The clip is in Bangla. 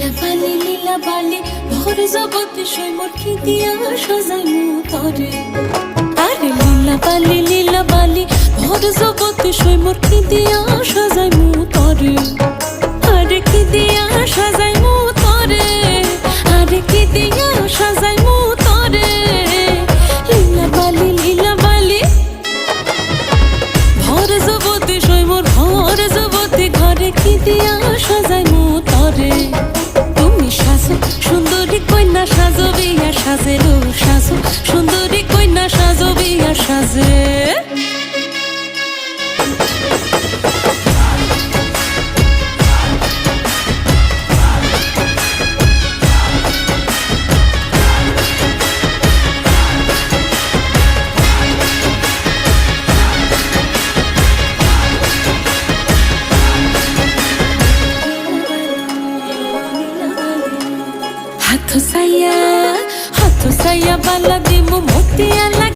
লীলা বালি ভোর জগতে সৈমর কি দিয়া সাজাইমু তরে। আরে লীলা বালি ভোর জগতে সৈমর কি দিয়া সাজাইমু তরে। আরে কি দিয়া সাজাইমু তরে, আরে কি দিয়া সাজাইমু তরে। লীলা বালি ভোর জগতে সৈমর ভোর জগতে ঘরে কি দিয়া সাজাইমু তরে। সুন্দরী কন্যা সাজো বিয়া সাজে রো সাজো, সুন্দরী কন্যা সাজো বিয়া সাজে। হাত সাইয়া বালা দিমু মতিয়া।